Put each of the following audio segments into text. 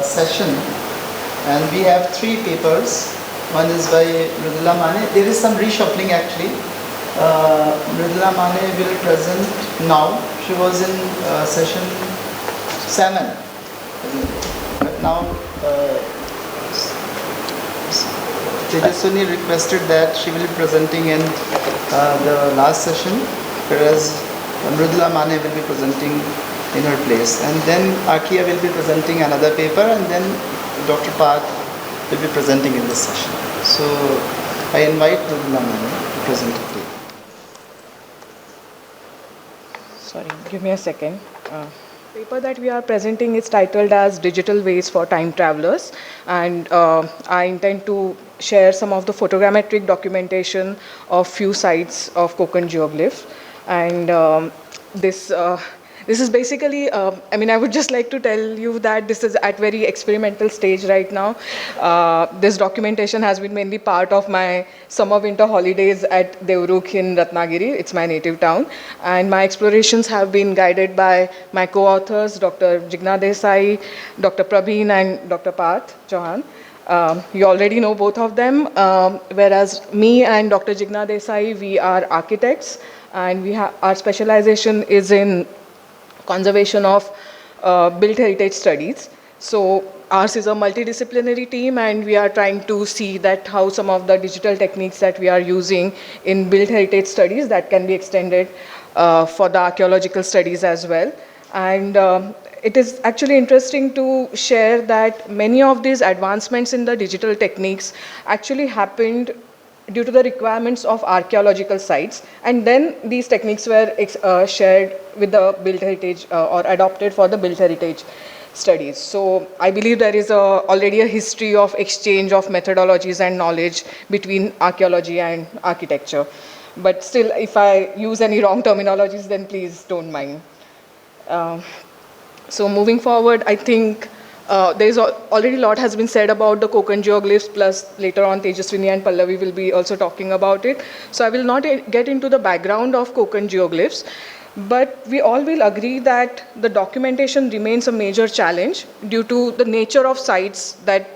session, and we have 3 papers. One is by Mrudula Mane. There is some reshuffling actually. Mrudula Mane will present now. She was in session 7. But now Tejaswini requested that she will be presenting in the last session, whereas Mrudula Mane will be presenting in her place. And then Akia will be presenting another paper, and then Dr. Park will be presenting in this session. So I invite Mrudula Mane to present today. Sorry, give me a second. The paper that we are presenting is titled as Digital Ways for Time Travelers, and I intend to share some of the photogrammetric documentation of few sites of Konkan geoglyphs. And this is basically, I would just like to tell you that this is at very experimental stage right now. This documentation has been mainly part of my summer-winter holidays at Devrukh in Ratnagiri. It's my native town. And my explorations have been guided by my co-authors, Dr. Jigna Desai, Dr. Prabhin, and Dr. Parth Chauhan. You already know both of them, whereas me and Dr. Jigna Desai, we are architects, and our specialization is in conservation of built heritage studies. So ours is a multidisciplinary team, and we are trying to see that how some of the digital techniques that we are using in built heritage studies that can be extended for the archaeological studies as well. And it is actually interesting to share that many of these advancements in the digital techniques actually happened due to the requirements of archaeological sites, and then these techniques were shared with the built heritage or adopted for the built heritage studies. So I believe there is already a history of exchange of methodologies and knowledge between archaeology and architecture. But still, if I use any wrong terminologies, then please don't mind. So moving forward, I think there's already a lot has been said about the Konkan geoglyphs, plus later on Tejaswini and Pallavi will be also talking about it. So I will not get into the background of Konkan geoglyphs, but we all will agree that the documentation remains a major challenge due to the nature of sites that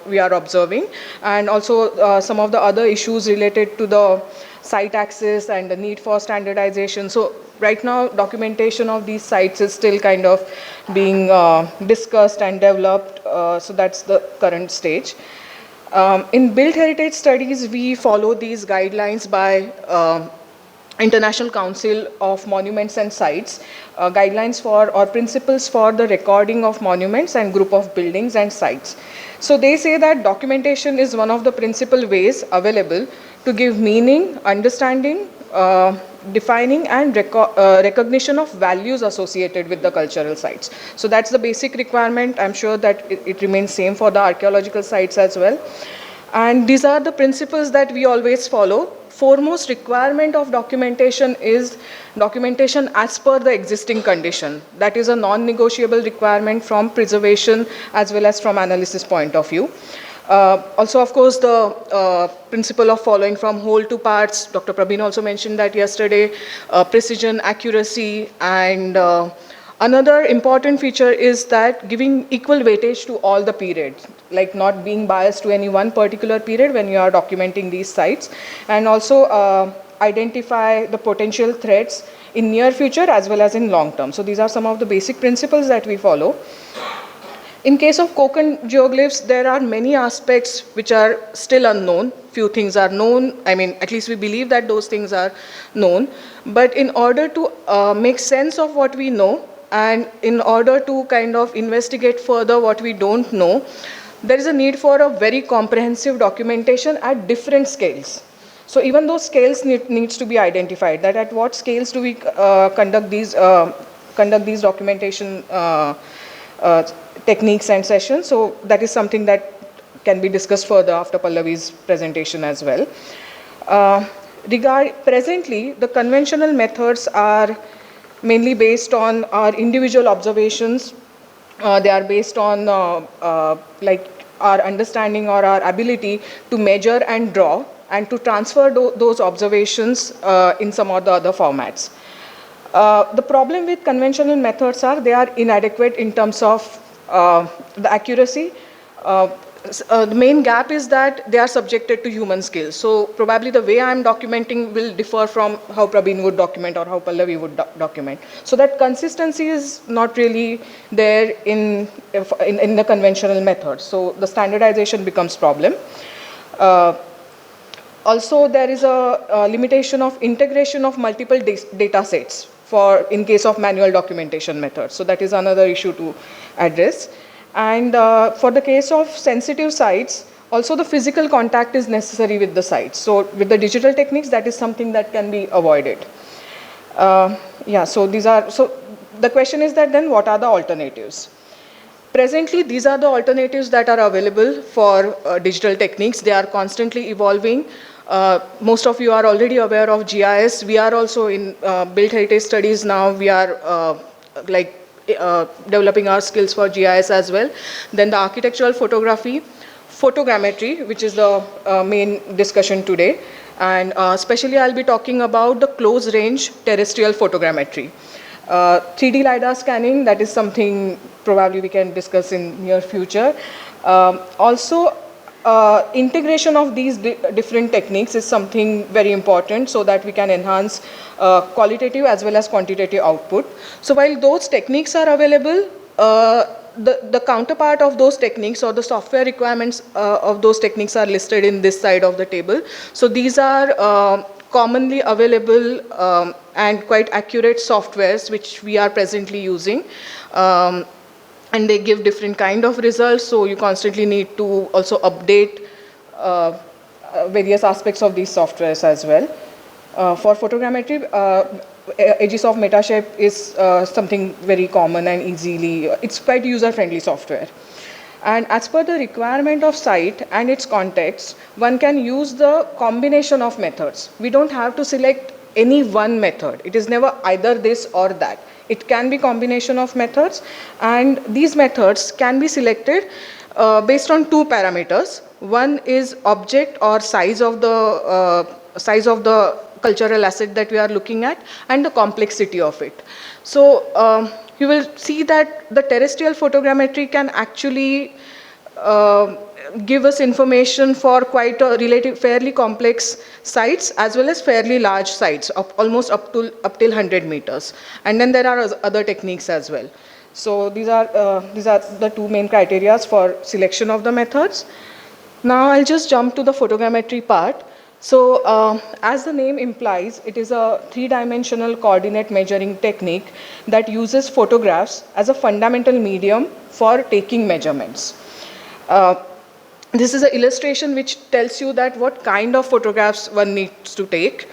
we are observing, and also some of the other issues related to the site access and the need for standardization. So right now, documentation of these sites is still kind of being discussed and developed. So that's the current stage. In built heritage studies, we follow these guidelines by International Council of Monuments and Sites, guidelines for or principles for the recording of monuments and group of buildings and sites. So they say that documentation is one of the principal ways available to give meaning, understanding, defining, and recognition of values associated with the cultural sites. So that's the basic requirement. I'm sure that it remains same for the archaeological sites as well. And these are the principles that we always follow. Foremost requirement of documentation is documentation as per the existing condition. That is a non-negotiable requirement from preservation as well as from analysis point of view. Also, of course, the principle of following from whole to parts, Dr. Prabhin also mentioned that yesterday, precision, accuracy, and another important feature is that giving equal weightage to all the periods, like not being biased to any one particular period when you are documenting these sites, and also identify the potential threats in near future as well as in long term. So these are some of the basic principles that we follow. In case of Konkan geoglyphs, there are many aspects which are still unknown. Few things are known. At least we believe that those things are known. But in order to make sense of what we know, and in order to kind of investigate further what we don't know, there is a need for a very comprehensive documentation at different scales. So even those scales needs to be identified, that at what scales do we conduct these documentation techniques and sessions. So that is something that can be discussed further after Pallavi's presentation as well. Presently, the conventional methods are mainly based on our individual observations. They are based on like our understanding or our ability to measure and draw and to transfer those observations in some of the other formats. The problem with conventional methods are they are inadequate in terms of the accuracy. The main gap is that they are subjected to human skills. So probably the way I am documenting will differ from how Prabin would document or how Pallavi would document. So that consistency is not really there in the conventional method. So the standardization becomes problem. Also, there is a limitation of integration of multiple data sets for in case of manual documentation methods. So that is another issue to address. And for the case of sensitive sites, also the physical contact is necessary with the sites. So with the digital techniques, that is something that can be avoided. Yeah, so the question is that then what are the alternatives? Presently, these are the alternatives that are available for digital techniques. They are constantly evolving. Most of you are already aware of GIS. We are also in built heritage studies now. We are developing our skills for GIS as well. Then the architectural photography, photogrammetry, which is the main discussion today. And especially I'll be talking about the close range terrestrial photogrammetry. 3D LiDAR scanning, that is something probably we can discuss in near future. Also, integration of these different techniques is something very important so that we can enhance qualitative as well as quantitative output. So while those techniques are available, the counterpart of those techniques or the software requirements of those techniques are listed in this side of the table. So these are commonly available and quite accurate softwares which we are presently using. And they give different kind of results, so you constantly need to also update various aspects of these softwares as well. For photogrammetry, Aegis of Metashape is something very common and it's quite user-friendly software. And as per the requirement of site and its context, one can use the combination of methods. We don't have to select any one method. It is never either this or that. It can be combination of methods, and these methods can be selected based on two parameters. One is object or size of the cultural asset that we are looking at, and the complexity of it. So you will see that the terrestrial photogrammetry can actually give us information for quite a fairly complex sites as well as fairly large sites, almost up till 100 meters. And then there are other techniques as well. So these are the two main criteria for selection of the methods. Now I'll just jump to the photogrammetry part. So as the name implies, it is a three-dimensional coordinate measuring technique that uses photographs as a fundamental medium for taking measurements. This is an illustration which tells you that what kind of photographs one needs to take,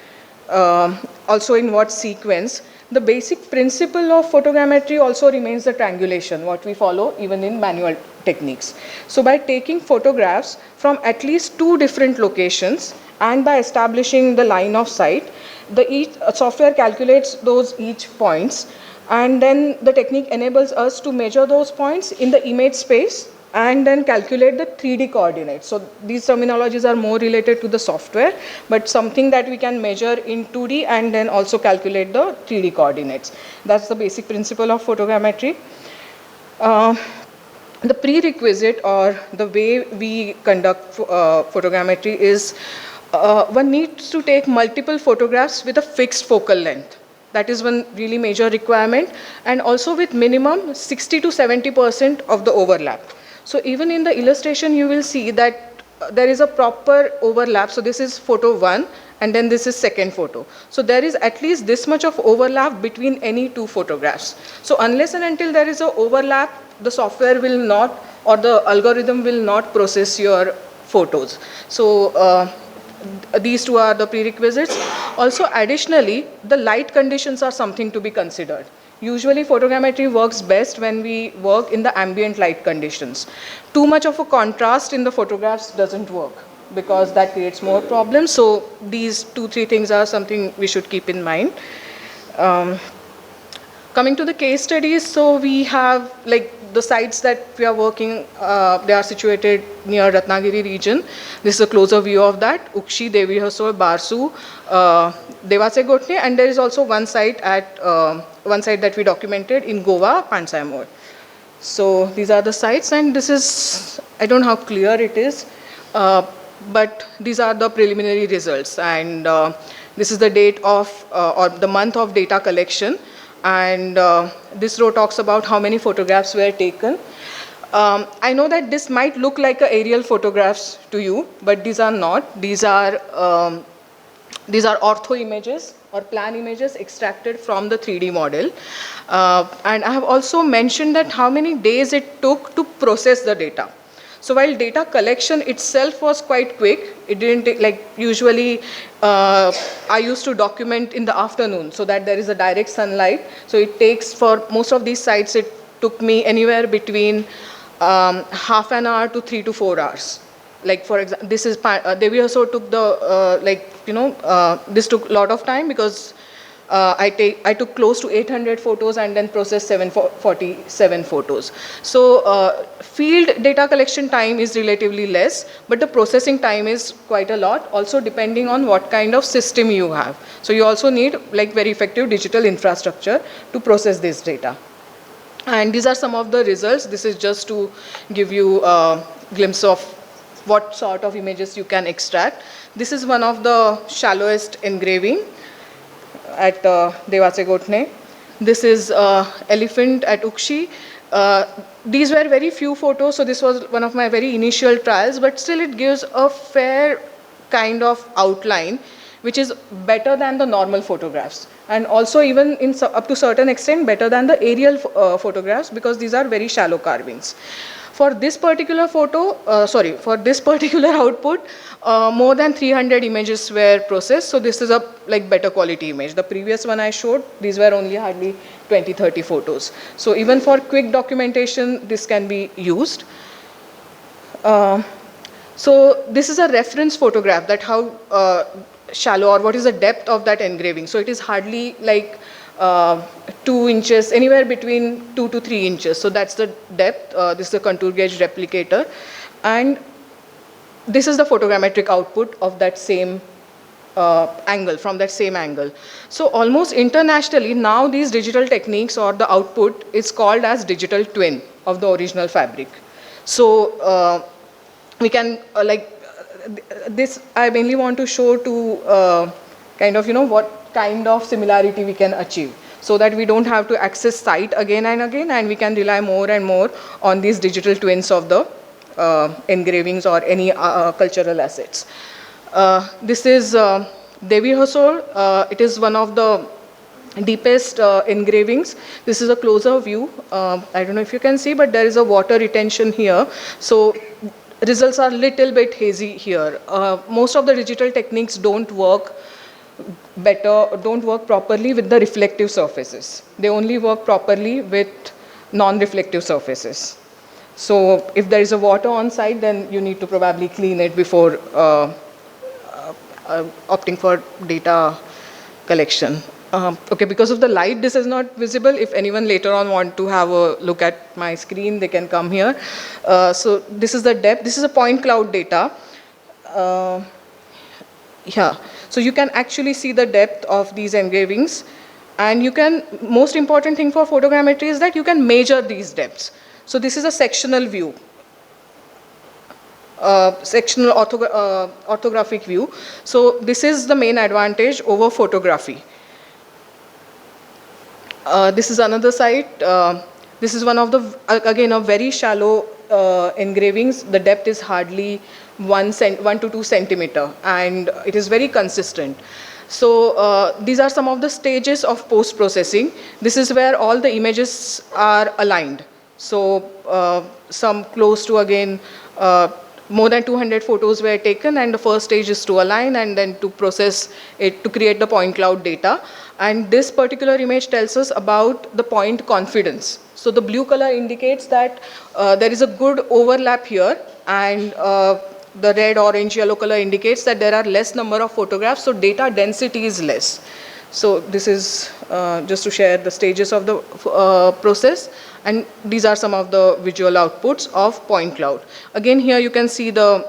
also in what sequence. The basic principle of photogrammetry also remains the triangulation, what we follow even in manual techniques. So by taking photographs from at least two different locations and by establishing the line of sight, each software calculates those each points, and then the technique enables us to measure those points in the image space and then calculate the 3D coordinates. So these terminologies are more related to the software, but something that we can measure in 2D and then also calculate the 3D coordinates. That's the basic principle of photogrammetry. The prerequisite or the way we conduct photogrammetry is one needs to take multiple photographs with a fixed focal length. That is one really major requirement, and also with minimum 60 to 70% of the overlap. So even in the illustration, you will see that there is a proper overlap. So this is photo 1, and then this is second photo. So there is at least this much of overlap between any two photographs. So unless and until there is an overlap, the software will not, or the algorithm will not process your photos. So these two are the prerequisites. Also additionally, the light conditions are something to be considered. Usually photogrammetry works best when we work in the ambient light conditions. Too much of a contrast in the photographs doesn't work because that creates more problems. So these 2-3 things are something we should keep in mind. Coming to the case studies, so we have like the sites that we are working, they are situated near Ratnagiri region. This is a closer view of that, Ukshi, Devi Hasor, Barsu, Devase Gotne, and there is also one site that we documented in Goa, Pansaimor. So these are the sites, and this is, I don't know how clear it is, but these are the preliminary results, and this is the date of, or the month of data collection, and this row talks about how many photographs were taken. I know that this might look like aerial photographs to you, but these are not. These are ortho images or plan images extracted from the 3D model. And I have also mentioned that how many days it took to process the data. So while data collection itself was quite quick, it didn't take, like usually I used to document in the afternoon so that there is a direct sunlight. So it takes, for most of these sites, it took me anywhere between half an hour to 3 to 4 hours. Like for example, this is, Devi also took the, this took a lot of time because I took close to 800 photos and then processed 747 photos. So field data collection time is relatively less, but the processing time is quite a lot, also depending on what kind of system you have. So you also need like very effective digital infrastructure to process this data. And these are some of the results. This is just to give you a glimpse of what sort of images you can extract. This is one of the shallowest engraving at Devase Gotne. This is elephant at Ukshi. These were very few photos, so this was one of my very initial trials, but still it gives a fair kind of outline, which is better than the normal photographs. And also even in up to certain extent better than the aerial photographs, because these are very shallow carvings. For this particular for this particular output, more than 300 images were processed. So this is a like better quality image. The previous one I showed, these were only hardly 20-30 photos. So even for quick documentation, this can be used. So this is a reference photograph, that how shallow or what is the depth of that engraving. So it is hardly like 2 inches, anywhere between 2 to 3 inches. So that's the depth. This is the contour gauge replicator. And this is the photogrammetric output of that same angle, from that same angle. So almost internationally, now these digital techniques or the output is called as digital twin of the original fabric. So we can this I mainly want to show to kind of, what kind of similarity we can achieve, so that we don't have to access site again and again, and we can rely more and more on these digital twins of the engravings or any cultural assets. This is Devi Hosor. It is one of the deepest engravings. This is a closer view. I don't know if you can see, but there is a water retention here. So results are little bit hazy here. Most of the digital techniques don't work properly with the reflective surfaces. They only work properly with non-reflective surfaces. So if there is a water on site, then you need to probably clean it before opting for data collection. Okay, because of the light, this is not visible. If anyone later on want to have a look at my screen, they can come here. So this is the depth. This is a point cloud data. Yeah, so you can actually see the depth of these engravings, and you can, most important thing for photogrammetry is that you can measure these depths. So this is a sectional view, sectional orthographic view. So this is the main advantage over photography. This is another site. This is one of the, again, a very shallow engravings. The depth is hardly 1 to 2 centimeter, and it is very consistent. So these are some of the stages of post-processing. This is where all the images are aligned. So some close to, again, more than 200 photos were taken, and the first stage is to align and then to process it to create the point cloud data. And this particular image tells us about the point confidence. So the blue color indicates that there is a good overlap here, and the red, orange, yellow color indicates that there are less number of photographs, so data density is less. So this is just to share the stages of the process, and these are some of the visual outputs of point cloud. Again, here you can see the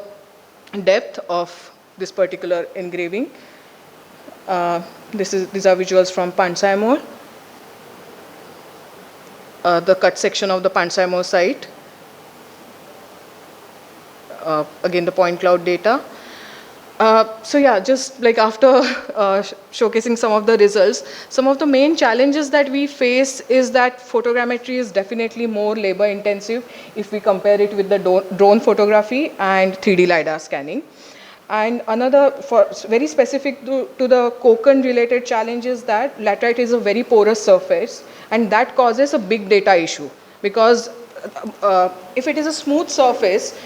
depth of this particular engraving. These are visuals from Pansaimor. the cut section of the Pansaimo site. Again, the point cloud data. So yeah, just like after showcasing some of the results, some of the main challenges that we face is that photogrammetry is definitely more labor intensive if we compare it with the drone photography and 3D LiDAR scanning. And another, very specific to the Konkan related challenge is that laterite is a very porous surface, and that causes a big data issue, because if it is a smooth surface,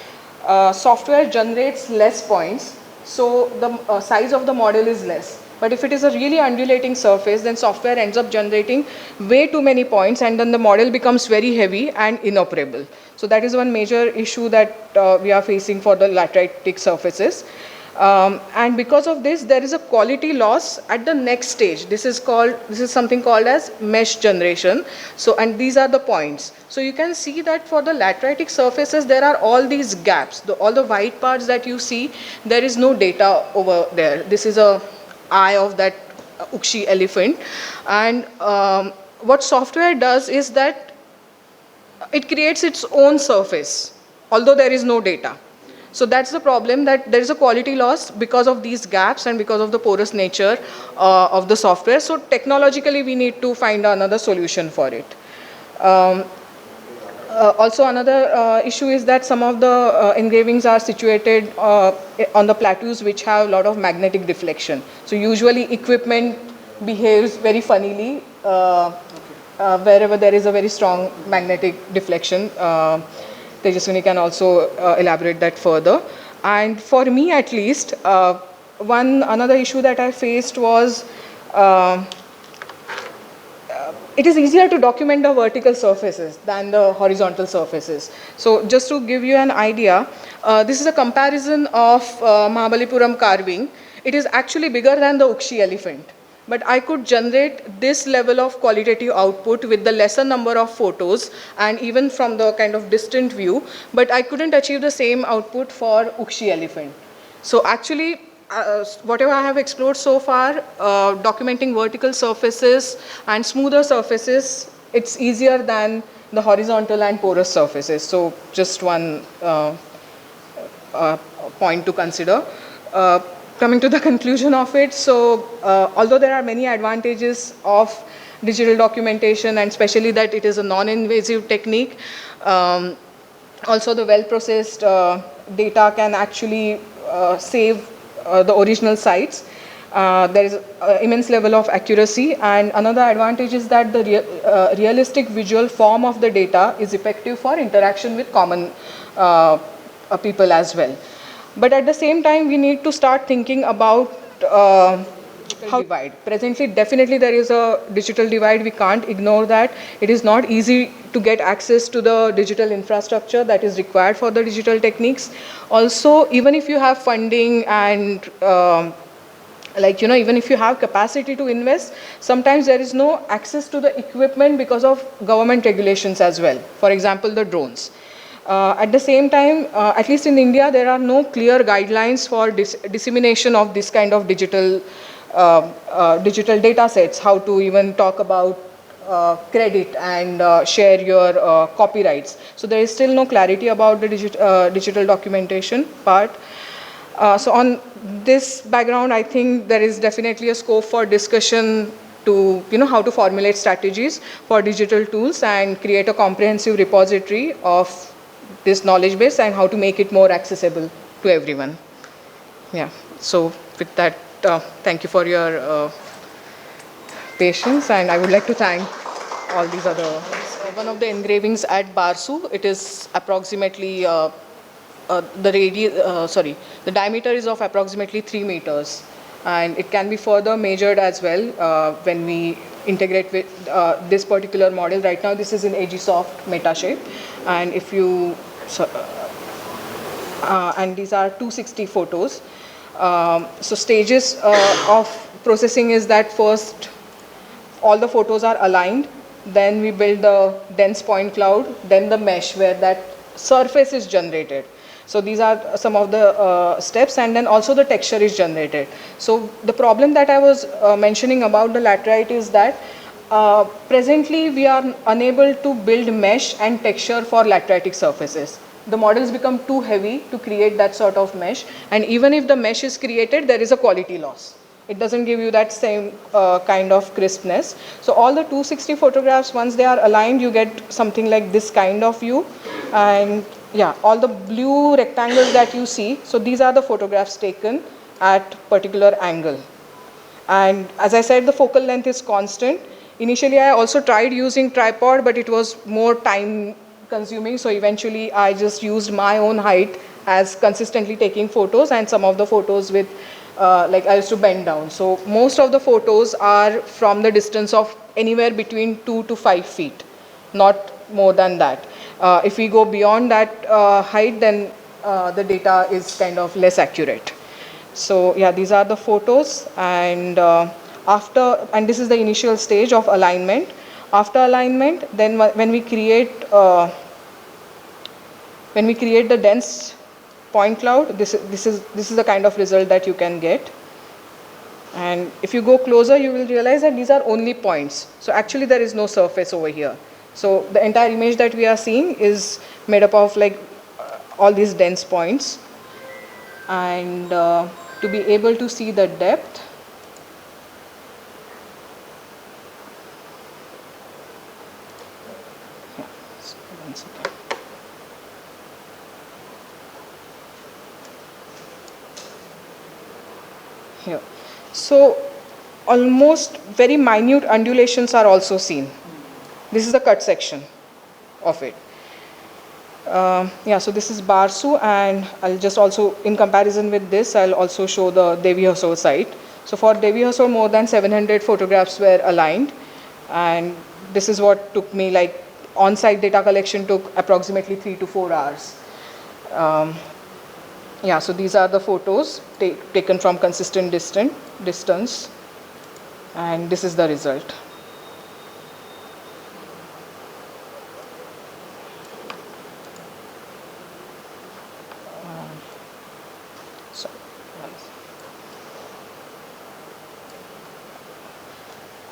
software generates less points, so the size of the model is less. But if it is a really undulating surface, then software ends up generating way too many points, and then the model becomes very heavy and inoperable. So that is one major issue that we are facing for the lateritic surfaces. And because of this, there is a quality loss at the next stage. This is something called as mesh generation. So, and these are the points. So you can see that for the lateritic surfaces, there are all these gaps. All the white parts that you see, there is no data over there. This is a eye of that Ukshi elephant. And what software does is that it creates its own surface, although there is no data. So that's the problem, that there is a quality loss because of these gaps and because of the porous nature of the software. So technologically, we need to find another solution for it. Also, another issue is that some of the engravings are situated on the plateaus which have a lot of magnetic deflection. So usually equipment behaves very funnily wherever there is a very strong magnetic deflection. Tejaswini can also elaborate that further. And for me at least, another issue that I faced was it is easier to document the vertical surfaces than the horizontal surfaces. So just to give you an idea, this is a comparison of Mahabalipuram carving. It is actually bigger than the Ukshi elephant. But I could generate this level of qualitative output with the lesser number of photos and even from the kind of distant view, but I couldn't achieve the same output for Ukshi elephant. So actually, whatever I have explored so far, documenting vertical surfaces and smoother surfaces, it's easier than the horizontal and porous surfaces. So just one point to consider. Coming to the conclusion of it, so although there are many advantages of digital documentation, and especially that it is a non-invasive technique, also the well-processed data can actually save the original sites. There is immense level of accuracy, and another advantage is that the realistic visual form of the data is effective for interaction with common people as well. But at the same time, we need to start thinking about how divide. Presently, definitely there is a digital divide. We can't ignore that. It is not easy to get access to the digital infrastructure that is required for the digital techniques. Also, even if you have funding and even if you have capacity to invest, sometimes there is no access to the equipment because of government regulations as well. For example, the drones. At the same time, at least in India, there are no clear guidelines for dissemination of this kind of digital data sets, how to even talk about credit and share your copyrights. So there is still no clarity about the digital documentation part. So on this background, I think there is definitely a scope for discussion to how to formulate strategies for digital tools and create a comprehensive repository of this knowledge base and how to make it more accessible to everyone. Yeah, so with that, thank you for your patience, and I would like to thank all these other. One of the engravings at Barsu, it is approximately, the diameter is of approximately 3 meters, and it can be further measured as well when we integrate with this particular model. Right now, this is in AGSoft Metashape, and if you and these are 260 photos. So stages of processing is that first all the photos are aligned, then we build the dense point cloud, then the mesh where that surface is generated. So these are some of the steps, and then also the texture is generated. So the problem that I was mentioning about the laterite is that Presently, we are unable to build mesh and texture for lateritic surfaces. The models become too heavy to create that sort of mesh, and even if the mesh is created, there is a quality loss. It doesn't give you that same kind of crispness. So all the 260 photographs, once they are aligned, you get something like this kind of view. And yeah, all the blue rectangles that you see, so these are the photographs taken at particular angle. And as I said, the focal length is constant. Initially, I also tried using tripod, but it was more time consuming. So eventually, I just used my own height as consistently taking photos, and some of the photos with, like I used to bend down. So most of the photos are from the distance of anywhere between 2 to 5 feet, not more than that. If we go beyond that height, then the data is kind of less accurate. So yeah, these are the photos, and and this is the initial stage of alignment. After alignment, then when we create the dense point cloud, this is the kind of result that you can get. And if you go closer, you will realize that these are only points. So actually, there is no surface over here. So the entire image that we are seeing is made up of like all these dense points. And to be able to see the depth, yeah, so 1 second. Here. So almost very minute undulations are also seen. This is the cut section of it. Yeah, so this is Barsu, and I'll just also, in comparison with this, I'll also show the Devi Hasor site. So for Devi Hasor, more than 700 photographs were aligned, and this is what took me, like on-site data collection took approximately 3 to 4 hours. Yeah, so these are the photos taken from consistent distance, and this is the result.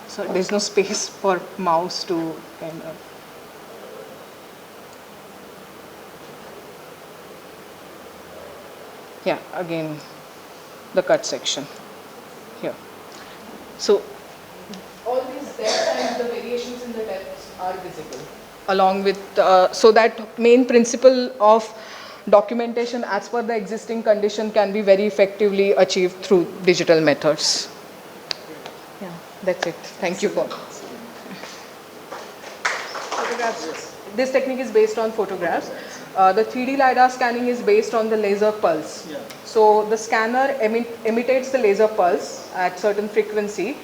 So there's no space for mouse to kind of. Yeah, again, the cut section here. So all these depths and the variations in the depths are visible, along with, so that main principle of documentation as per the existing condition can be very effectively achieved through digital methods. Yeah, that's it. Thank you for photographs. This technique is based on photographs. The 3D LiDAR scanning is based on the laser pulse. Yeah. So the scanner imitates the laser pulse at certain frequency.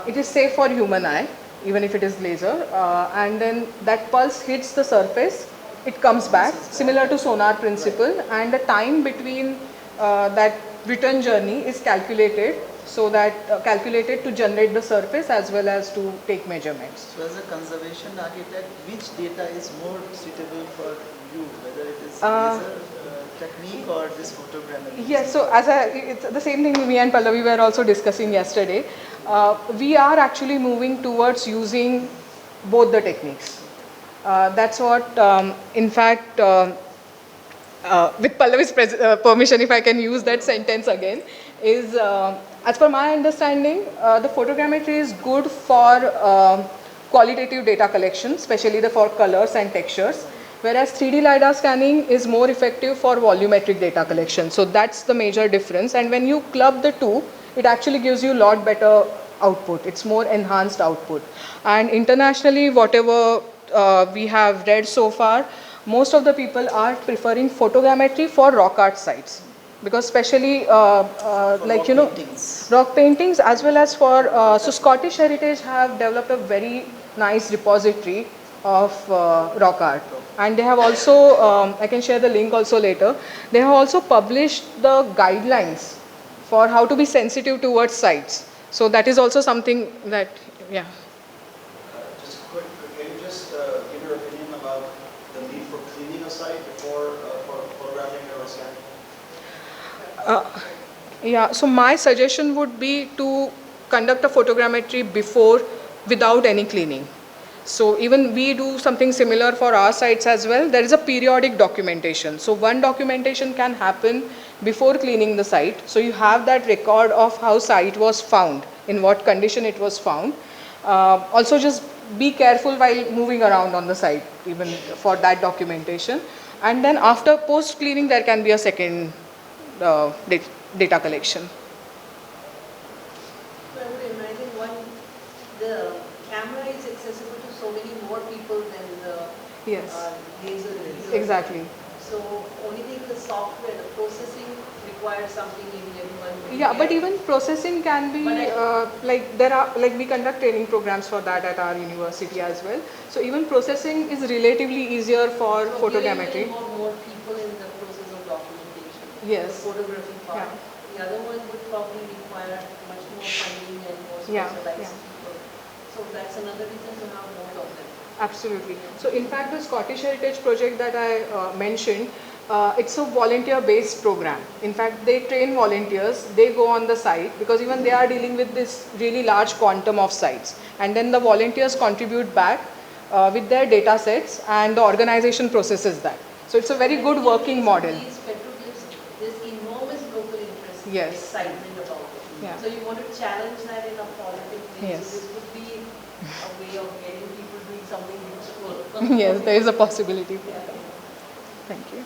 It is safe for human eye, even if it is laser. And then that pulse hits the surface, it comes back, similar to sonar principle, and the time between that return journey is calculated, so that calculated to generate the surface as well as to take measurements. So as a conservation architect, which data is more suitable for you, whether it is laser technique or this photogrammetry? Yes, so it's the same thing me and Pallavi were also discussing yesterday. We are actually moving towards using both the techniques. That's what, in fact, with Pallavi's permission, if I can use that sentence again, is as per my understanding, the photogrammetry is good for qualitative data collection, especially for colors and textures, whereas 3D LiDAR scanning is more effective for volumetric data collection. So that's the major difference, and when you club the two, it actually gives you a lot better output. It's more enhanced output. And internationally, whatever we have read so far, most of the people are preferring photogrammetry for rock art sites, because especially like, you know, rock paintings, as well as for so Scottish Heritage have developed a very nice repository of rock art, and they have also I can share the link also later. They have also published the guidelines for how to be sensitive towards sites. So that is also something that, yeah. Just quick, can you just give your opinion about the need for cleaning a site before photographing or scanning? Yeah, so my suggestion would be to conduct a photogrammetry before without any cleaning. So even we do something similar for our sites as well. There is a periodic documentation. So one documentation can happen before cleaning the site. So you have that record of how site was found, in what condition it was found. Also just be careful while moving around on the site, even for that documentation. And then after post cleaning, there can be a second data collection. So I would imagine the camera is accessible to so many more people than the Yes, laser. exactly. So only thing the software, the processing requires something maybe everyone. Yeah, but even processing can be we conduct training programs for that at our university as well. So even processing is relatively easier for So photogrammetry. we are more people in the process of documentation. Yes. The photography part. Yeah. The other one would probably require much more funding and more Yeah, specialized yeah. people. So that's another reason to have more of them. Absolutely. So in fact, the Scottish Heritage project that I mentioned, it's a volunteer-based program. In fact, they train volunteers, they go on the site because even they are dealing with this really large quantum of sites. And then the volunteers contribute back with their data sets and the organization processes that. So it's a very good working model. These petroglyphs, there's enormous local interest and Yes. excitement about it. Yeah. So you want to challenge that in a positive way. Yes. So this would be a way of getting people doing something useful. Yes, there is a possibility. Yeah. Thank you.